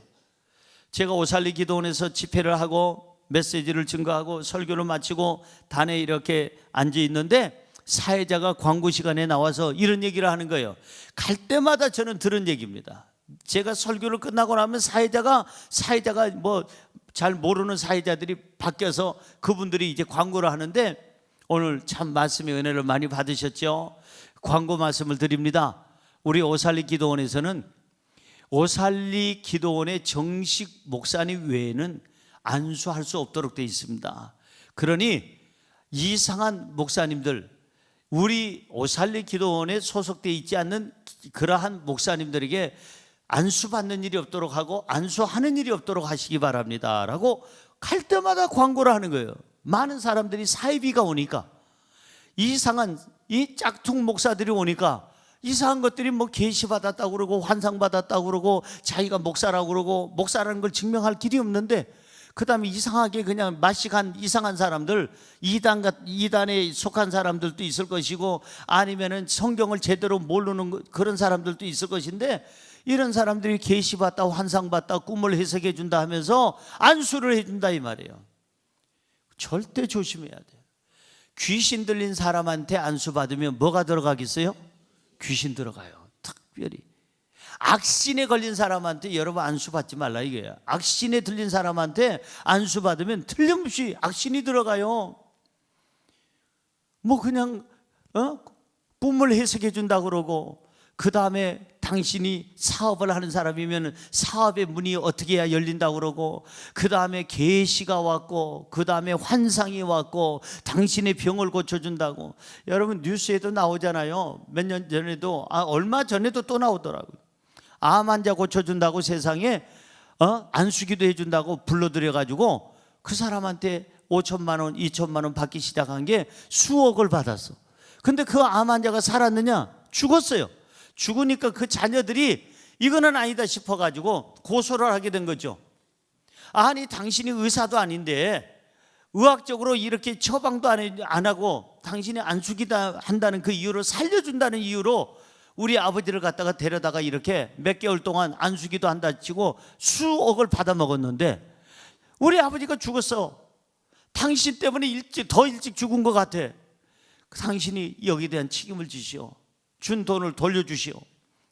제가 오살리 기도원에서 집회를 하고 메시지를 증거하고 설교를 마치고 단에 이렇게 앉아 있는데 사회자가 광고 시간에 나와서 이런 얘기를 하는 거예요. 갈 때마다 저는 들은 얘기입니다. 제가 설교를 끝나고 나면 사회자가 뭐 잘 모르는 사회자들이 바뀌어서 그분들이 이제 광고를 하는데, 오늘 참 말씀의 은혜를 많이 받으셨죠? 광고 말씀을 드립니다. 우리 오살리 기도원에서는 오살리 기도원의 정식 목사님 외에는 안수할 수 없도록 되어 있습니다. 그러니 이상한 목사님들, 우리 오살리 기도원에 소속되어 있지 않는 그러한 목사님들에게 안수받는 일이 없도록 하고 안수하는 일이 없도록 하시기 바랍니다 라고 갈 때마다 광고를 하는 거예요. 많은 사람들이 사이비가 오니까, 이상한 이 짝퉁 목사들이 오니까 이상한 것들이 뭐 계시 받았다고 그러고 환상 받았다고 그러고 자기가 목사라고 그러고, 목사라는 걸 증명할 길이 없는데 그 다음에 이상하게 그냥 마식한 이상한 사람들, 이단에 속한 사람들도 있을 것이고, 아니면은 성경을 제대로 모르는 그런 사람들도 있을 것인데, 이런 사람들이 계시 받다, 환상 받다, 꿈을 해석해 준다 하면서 안수를 해준다 이 말이에요. 절대 조심해야 돼요. 귀신 들린 사람한테 안수 받으면 뭐가 들어가겠어요? 귀신 들어가요. 특별히 악신에 걸린 사람한테 여러분 안수 받지 말라 이거예요. 악신에 들린 사람한테 안수 받으면 틀림없이 악신이 들어가요. 뭐 그냥 꿈을 해석해 준다 그러고, 그 다음에 당신이 사업을 하는 사람이면 사업의 문이 어떻게 해야 열린다고 그러고, 그 다음에 계시가 왔고, 그 다음에 환상이 왔고, 당신의 병을 고쳐준다고. 여러분 뉴스에도 나오잖아요. 몇 년 전에도, 얼마 전에도 또 나오더라고요. 암 환자 고쳐준다고 세상에 안수기도 해준다고 불러들여가지고 그 사람한테 5천만 원, 2천만 원 받기 시작한 게 수억을 받았어. 근데 그 암 환자가 살았느냐? 죽었어요. 죽으니까 그 자녀들이 이거는 아니다 싶어가지고 고소를 하게 된 거죠. 아니 당신이 의사도 아닌데 의학적으로 이렇게 처방도 안 하고 당신이 안수기다 한다는 그 이유로, 살려준다는 이유로 우리 아버지를 갖다가 데려다가 이렇게 몇 개월 동안 안수기도 한다 치고 수억을 받아 먹었는데 우리 아버지가 죽었어. 당신 때문에 더 일찍 죽은 것 같아. 당신이 여기에 대한 책임을 지시오. 준 돈을 돌려주시오.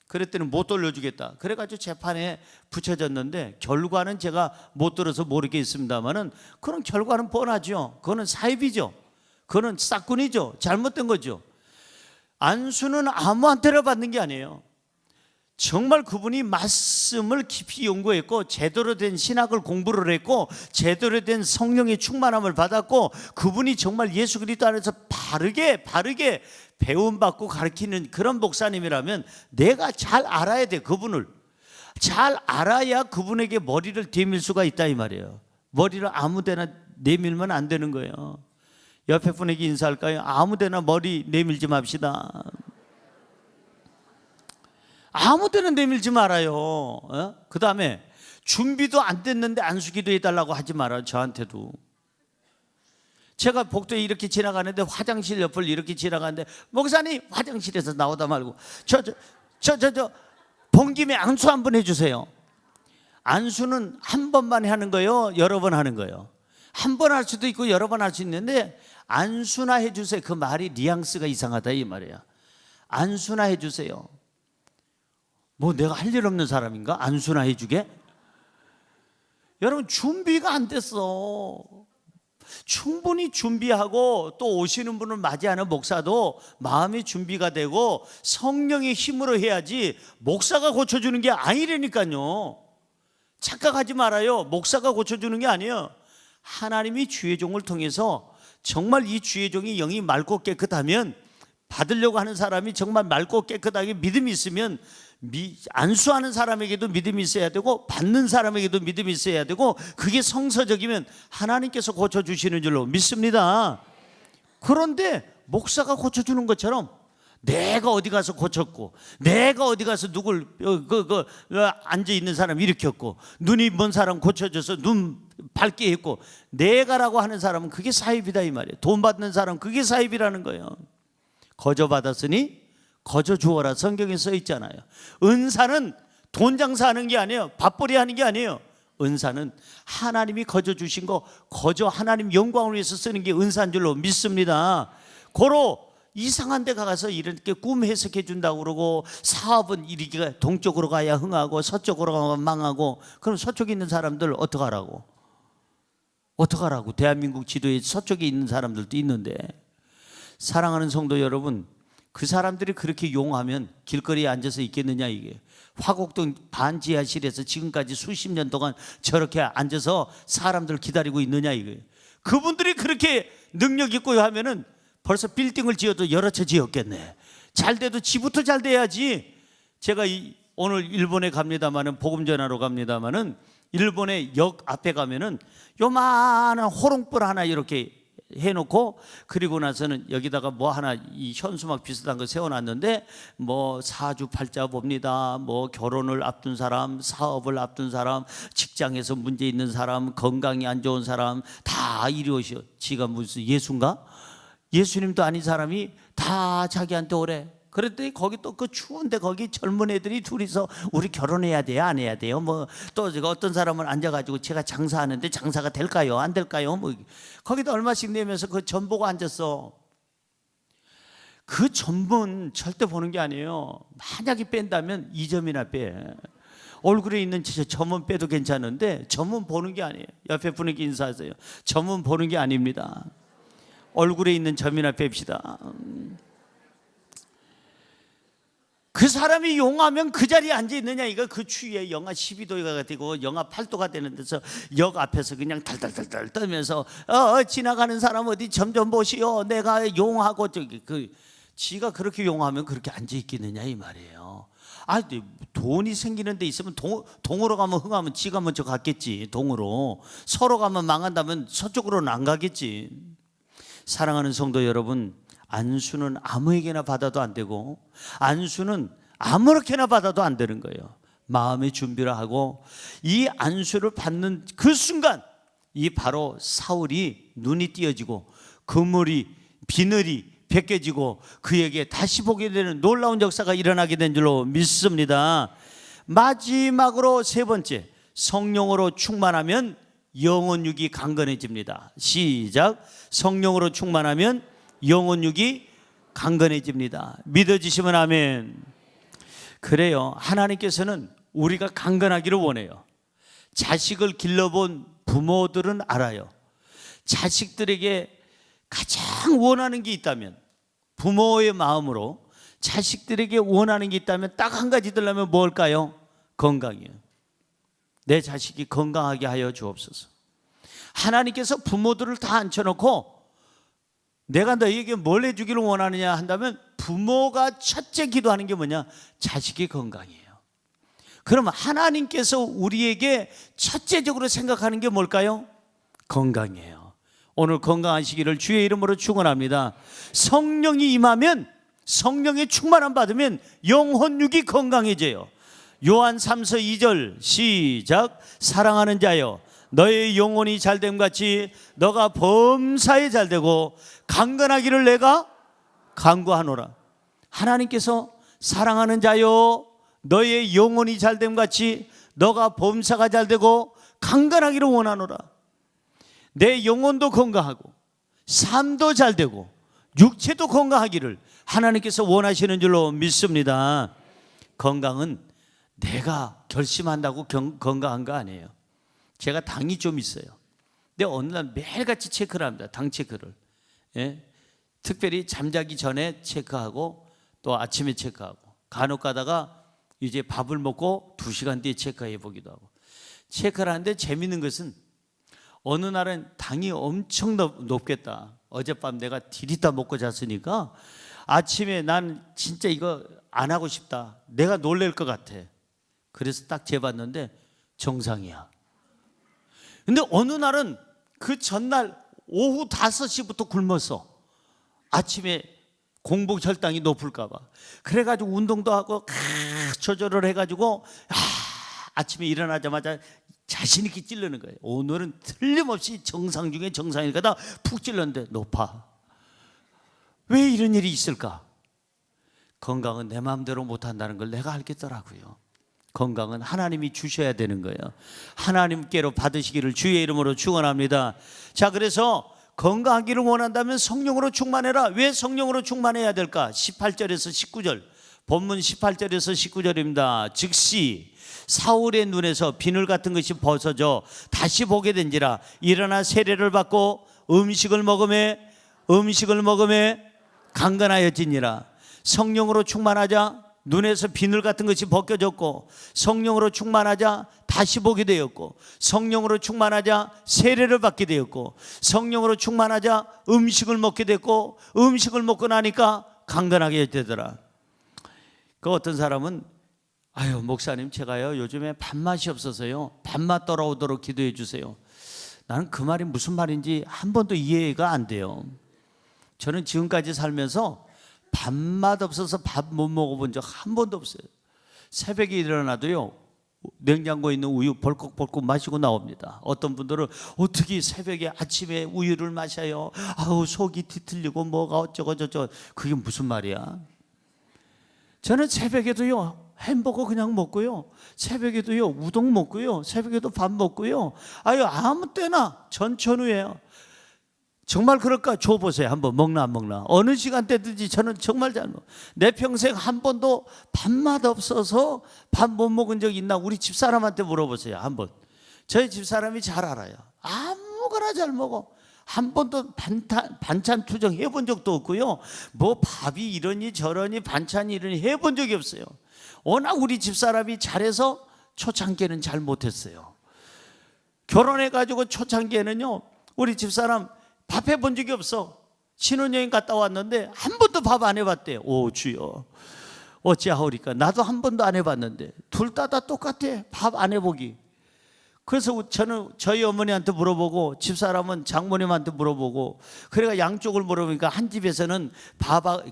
그랬더니 못 돌려주겠다. 그래가지고 재판에 붙여졌는데 결과는 제가 못 들어서 모르겠습니다만은 그런 결과는 뻔하죠. 그거는 사입이죠. 그거는 싹군이죠. 잘못된 거죠. 안수는 아무한테나 받는 게 아니에요. 정말 그분이 말씀을 깊이 연구했고 제대로 된 신학을 공부를 했고 제대로 된 성령의 충만함을 받았고 그분이 정말 예수 그리스도 안에서 바르게 배움받고 가르치는 그런 목사님이라면 내가 잘 알아야 돼. 그분을 잘 알아야 그분에게 머리를 내밀 수가 있다 이 말이에요. 머리를 아무데나 내밀면 안 되는 거예요. 옆에 분에게 인사할까요? 아무데나 머리 내밀지 맙시다. 아무데나 내밀지 말아요. 그 다음에 준비도 안 됐는데 안수기도 해달라고 하지 말아요. 저한테도. 제가 복도에 이렇게 지나가는데 화장실 옆을 이렇게 지나가는데 목사님 화장실에서 나오다 말고 저 본 김에 안수 한번 해주세요. 안수는 한 번만 하는 거예요? 여러 번 하는 거예요? 한 번 할 수도 있고 여러 번 할 수 있는데 안수나 해주세요. 그 말이 뉘앙스가 이상하다 이 말이야. 안수나 해주세요. 뭐 내가 할 일 없는 사람인가? 안수나 해주게? 여러분 준비가 안 됐어. 충분히 준비하고 또 오시는 분을 맞이하는 목사도 마음의 준비가 되고 성령의 힘으로 해야지 목사가 고쳐주는 게 아니라니까요. 착각하지 말아요. 목사가 고쳐주는 게 아니에요. 하나님이 주의 종을 통해서 정말 이 주의 종이 영이 맑고 깨끗하면, 받으려고 하는 사람이 정말 맑고 깨끗하게 믿음이 있으면 안수하는 사람에게도 믿음이 있어야 되고 받는 사람에게도 믿음이 있어야 되고, 그게 성서적이면 하나님께서 고쳐주시는 줄로 믿습니다. 그런데 목사가 고쳐주는 것처럼 내가 어디 가서 고쳤고, 내가 어디 가서 누굴 앉아있는 사람 일으켰고, 눈이 먼 사람 고쳐줘서 눈 밝게 했고, 내가라고 하는 사람은 그게 사입이다 이 말이에요. 돈 받는 사람 그게 사입이라는 거예요. 거저 받았으니 거저 주어라 성경에 써 있잖아요. 은사는 돈 장사하는 게 아니에요. 밥벌이 하는 게 아니에요. 은사는 하나님이 거저 주신 거 거저 하나님 영광을 위해서 쓰는 게 은사인 줄로 믿습니다. 고로 이상한 데 가서 이렇게 꿈 해석해 준다고 그러고, 사업은 이리가 동쪽으로 가야 흥하고 서쪽으로 가면 망하고, 그럼 서쪽에 있는 사람들 어떡하라고? 어떡하라고? 대한민국 지도에 서쪽에 있는 사람들도 있는데. 사랑하는 성도 여러분, 그 사람들이 그렇게 용하면 길거리에 앉아서 있겠느냐 이게. 화곡동 반지하실에서 지금까지 수십 년 동안 저렇게 앉아서 사람들 기다리고 있느냐 이게. 그분들이 그렇게 능력 있고 하면은 벌써 빌딩을 지어도 여러 채 지었겠네. 잘 돼도 지부터 잘 돼야지. 제가 오늘 일본에 갑니다마는, 복음 전하러 갑니다마는, 일본의 역 앞에 가면은 요만한 호롱불 하나 이렇게 해놓고, 그리고 나서는 여기다가 뭐 하나 이 현수막 비슷한 거 세워놨는데, 뭐 사주팔자 봅니다, 뭐 결혼을 앞둔 사람, 사업을 앞둔 사람, 직장에서 문제 있는 사람, 건강이 안 좋은 사람 다 이리 오시오. 지가 무슨 예수인가? 예수님도 아닌 사람이 다 자기한테 오래. 그랬더니 거기 또 그 추운데 거기 젊은 애들이 둘이서 우리 결혼해야 돼요 안 해야 돼요, 뭐 또 어떤 사람은 앉아가지고 제가 장사하는데 장사가 될까요 안 될까요, 뭐 거기다 얼마씩 내면서 그 전 보고 앉았어. 그 전문 절대 보는 게 아니에요. 만약에 뺀다면 2점이나 빼. 얼굴에 있는 점은 빼도 괜찮은데 점은 보는 게 아니에요. 옆에 분에게 인사하세요. 점은 보는 게 아닙니다. 얼굴에 있는 점이나 뺍시다. 그 사람이 용하면 그 자리에 앉아 있느냐 이거. 그 추위에 영하 12도가 되고 영하 8도가 되는 데서 역 앞에서 그냥 달달달달 떨면서 지나가는 사람 어디 점 좀 보시오, 내가 용하고 저기 지가 그렇게 용하면 그렇게 앉아 있겠느냐 이 말이에요. 돈이 생기는 데 있으면 동으로 가면 흥하면 지가 먼저 갔겠지. 동으로 서로 가면 망한다면 서쪽으로는 안 가겠지. 사랑하는 성도 여러분, 안수는 아무에게나 받아도 안 되고, 안수는 아무렇게나 받아도 안 되는 거예요. 마음의 준비를 하고 이 안수를 받는 그 순간, 이 바로 사울이 눈이 띄어지고 그물이 비늘이 벗겨지고 그에게 다시 보게 되는 놀라운 역사가 일어나게 된 줄로 믿습니다. 마지막으로 세 번째, 성령으로 충만하면 영혼육이 강건해집니다. 시작. 성령으로 충만하면 영혼육이 강건해집니다. 믿어지시면 아멘. 그래요. 하나님께서는 우리가 강건하기를 원해요. 자식을 길러본 부모들은 알아요. 자식들에게 가장 원하는 게 있다면, 부모의 마음으로 자식들에게 원하는 게 있다면 딱 한 가지 들려면 뭘까요? 건강이에요. 내 자식이 건강하게 하여 주옵소서. 하나님께서 부모들을 다 앉혀놓고 내가 너희에게 뭘 해주기를 원하느냐 한다면, 부모가 첫째 기도하는 게 뭐냐? 자식이 건강이에요. 그러면 하나님께서 우리에게 첫째적으로 생각하는 게 뭘까요? 건강이에요. 오늘 건강하시기를 주의 이름으로 축원합니다. 성령이 임하면, 성령의 충만함 받으면 영혼육이 건강해져요. 요한 3서 2절 시작. 사랑하는 자여, 너의 영혼이 잘됨 같이 너가 범사에 잘되고 강건하기를 내가 간구하노라. 하나님께서 사랑하는 자여, 너의 영혼이 잘됨 같이 너가 범사가 잘되고 강건하기를 원하노라. 내 영혼도 건강하고 삶도 잘되고 육체도 건강하기를 하나님께서 원하시는 줄로 믿습니다. 건강은 내가 결심한다고 건강한 거 아니에요. 제가 당이 좀 있어요. 근데 어느 날 매일같이 체크를 합니다. 당 체크를. 예? 특별히 잠자기 전에 체크하고 또 아침에 체크하고 간혹 가다가 이제 밥을 먹고 2시간 뒤에 체크해 보기도 하고. 체크를 하는데 재밌는 것은 어느 날은 당이 엄청 높겠다. 어젯밤 내가 디리다 먹고 잤으니까 아침에 난 진짜 이거 안 하고 싶다. 내가 놀랄 것 같아. 그래서 딱 재봤는데 정상이야. 근데 어느 날은 그 전날 오후 5시부터 굶었어. 아침에 공복 혈당이 높을까 봐. 그래가지고 운동도 하고 조절을 해가지고 아침에 일어나자마자 자신 있게 찌르는 거예요. 오늘은 틀림없이 정상 중에 정상일 거다. 푹 찔렀는데 높아. 왜 이런 일이 있을까? 건강은 내 마음대로 못한다는 걸 내가 알겠더라고요. 건강은 하나님이 주셔야 되는 거예요. 하나님께로 받으시기를 주의 이름으로 축원합니다. 자, 그래서 건강하기를 원한다면 성령으로 충만해라. 왜 성령으로 충만해야 될까? 18절에서 19절, 본문 18절에서 19절입니다. 즉시 사울의 눈에서 비늘 같은 것이 벗어져 다시 보게 된지라. 일어나 세례를 받고 음식을 먹음에 강건하여지니라. 성령으로 충만하자 눈에서 비늘 같은 것이 벗겨졌고, 성령으로 충만하자 다시 보게 되었고, 성령으로 충만하자 세례를 받게 되었고, 성령으로 충만하자 음식을 먹게 됐고, 음식을 먹고 나니까 강건하게 되더라. 그 어떤 사람은 아유 목사님 제가요 요즘에 밥맛이 없어서요 밥맛 돌아오도록 기도해 주세요. 나는 그 말이 무슨 말인지 한 번도 이해가 안 돼요. 저는 지금까지 살면서 밥맛 없어서 밥 못 먹어본 적 한 번도 없어요. 새벽에 일어나도요 냉장고에 있는 우유 벌컥벌컥 마시고 나옵니다. 어떤 분들은 어떻게 새벽에 아침에 우유를 마셔요? 아우 속이 뒤틀리고 뭐가 어쩌고 저쩌고. 그게 무슨 말이야? 저는 새벽에도요 햄버거 그냥 먹고요, 새벽에도요 우동 먹고요, 새벽에도 밥 먹고요. 아유 아무 때나 전천후예요. 정말 그럴까? 줘보세요. 한번 먹나 안 먹나. 어느 시간대든지 저는 정말 잘 먹어요. 내 평생 한 번도 밥맛 없어서 밥 못 먹은 적 있나? 우리 집사람한테 물어보세요. 한번. 저희 집사람이 잘 알아요. 아무거나 잘 먹어. 한 번도 반찬 투정 해본 적도 없고요. 뭐 밥이 이러니 저러니 반찬이 이러니 해본 적이 없어요. 워낙 우리 집사람이 잘해서 초창기에는 잘 못했어요. 결혼해가지고 초창기에는요 우리 집사람 밥 해본 적이 없어. 신혼여행 갔다 왔는데 한 번도 밥 안 해봤대. 오 주여 어찌하오리까. 나도 한 번도 안 해봤는데. 둘 다 똑같아. 밥 안 해보기. 그래서 저는 저희 어머니한테 물어보고 집사람은 장모님한테 물어보고, 그래가 양쪽을 물어보니까 한 집에서는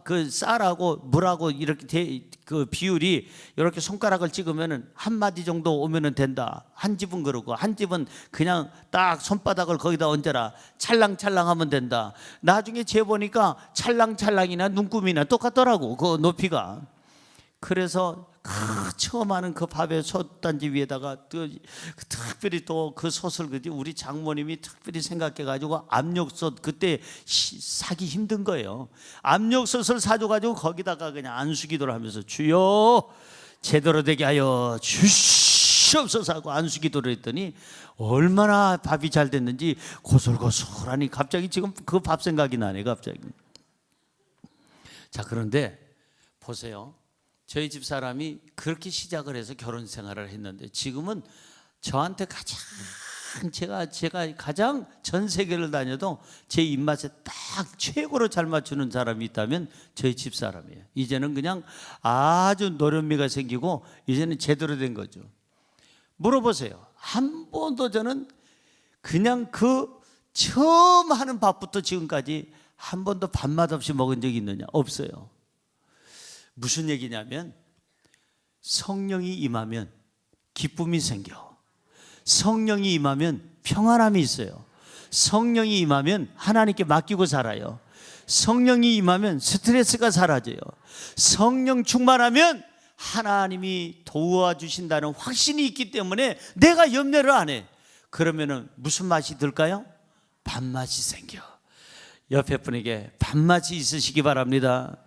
그 쌀하고 물하고 이렇게 그 비율이 이렇게 손가락을 찍으면은 한 마디 정도 오면은 된다. 한 집은 그러고 한 집은 그냥 딱 손바닥을 거기다 얹어라. 찰랑찰랑하면 된다. 나중에 재보니까 찰랑찰랑이나 눈금이나 똑같더라고 그 높이가. 그래서 처음 하는 그 밥의 솥단지 위에다가 특별히 또 그 솥을 우리 장모님이 특별히 생각해가지고 압력솥, 그때 사기 힘든 거예요. 압력솥을 사줘가지고 거기다가 그냥 안수기도를 하면서 주여 제대로 되게 하여 주시옵소서 하고 안수기도를 했더니 얼마나 밥이 잘 됐는지 고슬고슬하니 갑자기 지금 그 밥 생각이 나네 갑자기. 자, 그런데 보세요. 저희 집사람이 그렇게 시작을 해서 결혼 생활을 했는데 지금은 저한테 가장 제가 가장 전 세계를 다녀도 제 입맛에 딱 최고로 잘 맞추는 사람이 있다면 저희 집사람이에요. 이제는 그냥 아주 노련미가 생기고 이제는 제대로 된 거죠. 물어보세요. 한 번도 저는 그냥 그 처음 하는 밥부터 지금까지 한 번도 밥맛 없이 먹은 적이 있느냐? 없어요. 무슨 얘기냐면 성령이 임하면 기쁨이 생겨. 성령이 임하면 평안함이 있어요. 성령이 임하면 하나님께 맡기고 살아요. 성령이 임하면 스트레스가 사라져요. 성령 충만하면 하나님이 도와주신다는 확신이 있기 때문에 내가 염려를 안 해. 그러면은 무슨 맛이 들까요? 밥맛이 생겨. 옆에 분에게 밥맛이 있으시기 바랍니다.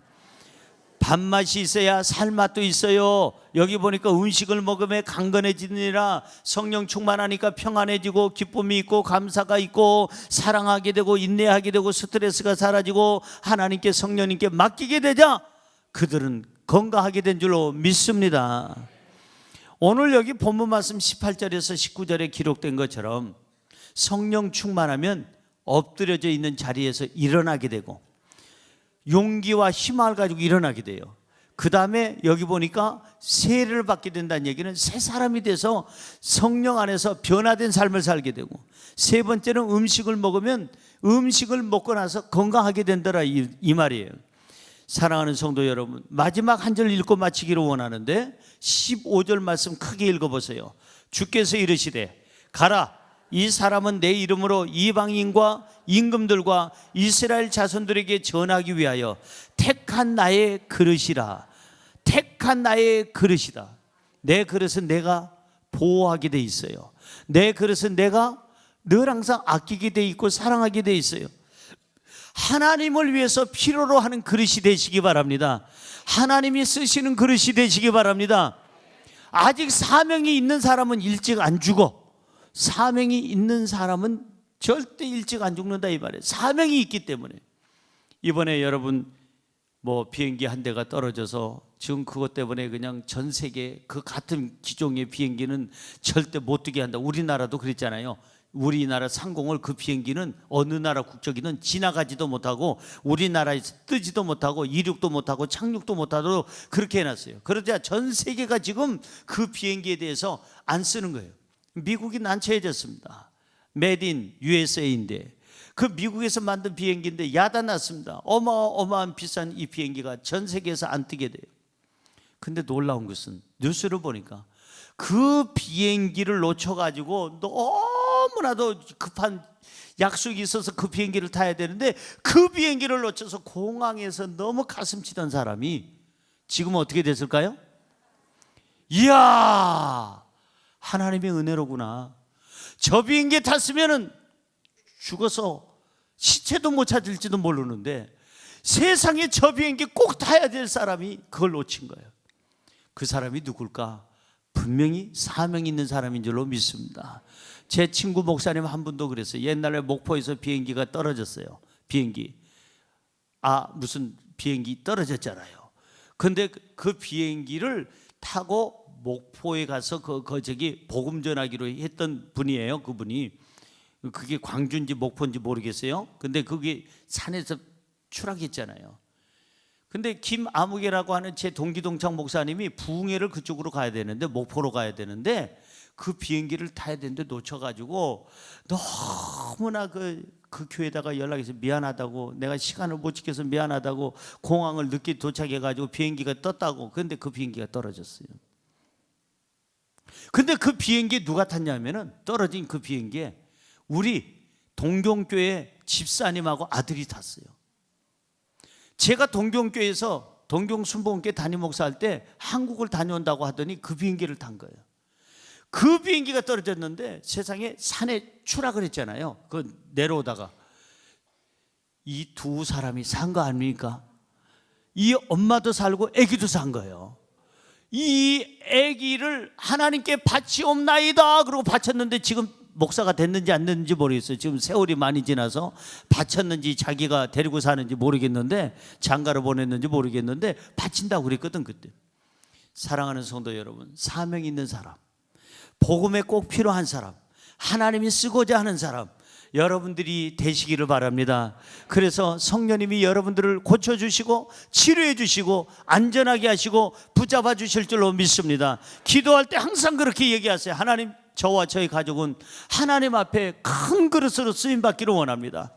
밥맛이 있어야 살맛도 있어요. 여기 보니까 음식을 먹으면 강건해지느니라. 성령 충만하니까 평안해지고 기쁨이 있고 감사가 있고 사랑하게 되고 인내하게 되고 스트레스가 사라지고 하나님께 성령님께 맡기게 되자 그들은 건강하게 된 줄로 믿습니다. 오늘 여기 본문 말씀 18절에서 19절에 기록된 것처럼 성령 충만하면 엎드려져 있는 자리에서 일어나게 되고 용기와 힘을 가지고 일어나게 돼요. 그 다음에 여기 보니까 세례를 받게 된다는 얘기는 새 사람이 돼서 성령 안에서 변화된 삶을 살게 되고, 세 번째는 음식을 먹으면 음식을 먹고 나서 건강하게 된다라 이 말이에요. 사랑하는 성도 여러분, 마지막 한 절 읽고 마치기를 원하는데 15절 말씀 크게 읽어보세요. 주께서 이르시되 가라, 이 사람은 내 이름으로 이방인과 임금들과 이스라엘 자손들에게 전하기 위하여 택한 나의 그릇이라. 택한 나의 그릇이다. 내 그릇은 내가 보호하게 돼 있어요. 내 그릇은 내가 늘 항상 아끼게 돼 있고 사랑하게 돼 있어요. 하나님을 위해서 필요로 하는 그릇이 되시기 바랍니다. 하나님이 쓰시는 그릇이 되시기 바랍니다. 아직 사명이 있는 사람은 일찍 안 죽어. 사명이 있는 사람은 절대 일찍 안 죽는다 이 말이에요. 사명이 있기 때문에. 이번에 여러분 비행기 한 대가 떨어져서 지금 그것 때문에 그냥 전 세계 그 같은 기종의 비행기는 절대 못 뛰게 한다. 우리나라도 그랬잖아요. 우리나라 상공을 그 비행기는 어느 나라 국적이든 지나가지도 못하고 우리나라에서 뜨지도 못하고 이륙도 못하고 착륙도 못하도록 그렇게 해놨어요. 그러자 전 세계가 지금 그 비행기에 대해서 안 쓰는 거예요. 미국이 난처해졌습니다. 메이드 인 USA인데 그 미국에서 만든 비행기인데 야단났습니다. 어마어마한 비싼 이 비행기가 전 세계에서 안 뜨게 돼요. 근데 놀라운 것은 뉴스를 보니까 그 비행기를 놓쳐가지고 너무나도 급한 약속이 있어서 그 비행기를 타야 되는데 그 비행기를 놓쳐서 공항에서 너무 가슴 치던 사람이 지금 어떻게 됐을까요? 이야, 하나님의 은혜로구나. 저 비행기에 탔으면 죽어서 시체도 못 찾을지도 모르는데 세상에 저 비행기 꼭 타야 될 사람이 그걸 놓친 거예요. 그 사람이 누굴까? 분명히 사명 있는 사람인 줄로 믿습니다. 제 친구 목사님 한 분도 그랬어요. 옛날에 목포에서 비행기가 떨어졌어요. 무슨 비행기 떨어졌잖아요. 근데 그 비행기를 타고 목포에 가서 저기 복음 전하기로 했던 분이에요. 그분이. 그게 광주인지 목포인지 모르겠어요. 근데 그게 산에서 추락했잖아요. 근데 김아무개라고 하는 제 동기동창 목사님이 부흥회를 그쪽으로 가야 되는데, 목포로 가야 되는데 그 비행기를 타야 되는데 놓쳐가지고 너무나 그 교회에다가 연락해서 미안하다고, 내가 시간을 못 지켜서 미안하다고, 공항을 늦게 도착해가지고 비행기가 떴다고. 그런데 그 비행기가 떨어졌어요. 근데 그 비행기에 누가 탔냐면은, 떨어진 그 비행기에 우리 동경교회 집사님하고 아들이 탔어요. 제가 동경교회에서 동경순복음교회 담임 목사할 때 한국을 다녀온다고 하더니 그 비행기를 탄 거예요. 그 비행기가 떨어졌는데 세상에 산에 추락을 했잖아요. 그 내려오다가 이 두 사람이 산 거 아닙니까? 이 엄마도 살고 아기도 산 거예요. 이 아기를 하나님께 바치옵나이다 그러고 바쳤는데 지금 목사가 됐는지 안 됐는지 모르겠어요. 지금 세월이 많이 지나서 바쳤는지 자기가 데리고 사는지 모르겠는데, 장가를 보냈는지 모르겠는데 바친다고 그랬거든 그때. 사랑하는 성도 여러분, 사명 있는 사람, 복음에 꼭 필요한 사람, 하나님이 쓰고자 하는 사람, 여러분들이 되시기를 바랍니다. 그래서 성령님이 여러분들을 고쳐주시고 치료해 주시고 안전하게 하시고 붙잡아 주실 줄로 믿습니다. 기도할 때 항상 그렇게 얘기하세요. 하나님, 저와 저희 가족은 하나님 앞에 큰 그릇으로 쓰임받기를 원합니다.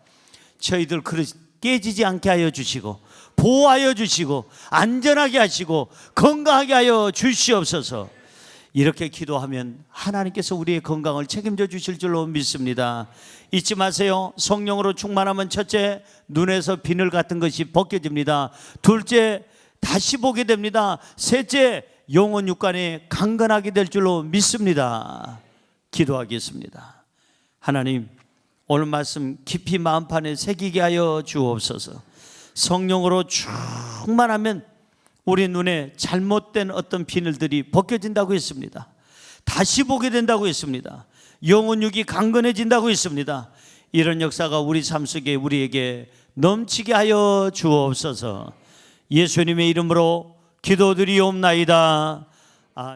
저희들 그릇 깨지지 않게 하여 주시고 보호하여 주시고 안전하게 하시고 건강하게 하여 주시옵소서. 이렇게 기도하면 하나님께서 우리의 건강을 책임져 주실 줄로 믿습니다. 잊지 마세요. 성령으로 충만하면 첫째, 눈에서 비늘 같은 것이 벗겨집니다. 둘째, 다시 보게 됩니다. 셋째, 영혼 육간에 강건하게 될 줄로 믿습니다. 기도하겠습니다. 하나님, 오늘 말씀 깊이 마음판에 새기게 하여 주옵소서. 성령으로 충만하면 우리 눈에 잘못된 어떤 비늘들이 벗겨진다고 했습니다. 다시 보게 된다고 했습니다. 영혼육이 강건해진다고 했습니다. 이런 역사가 우리 삶 속에 우리에게 넘치게 하여 주옵소서. 예수님의 이름으로 기도드리옵나이다.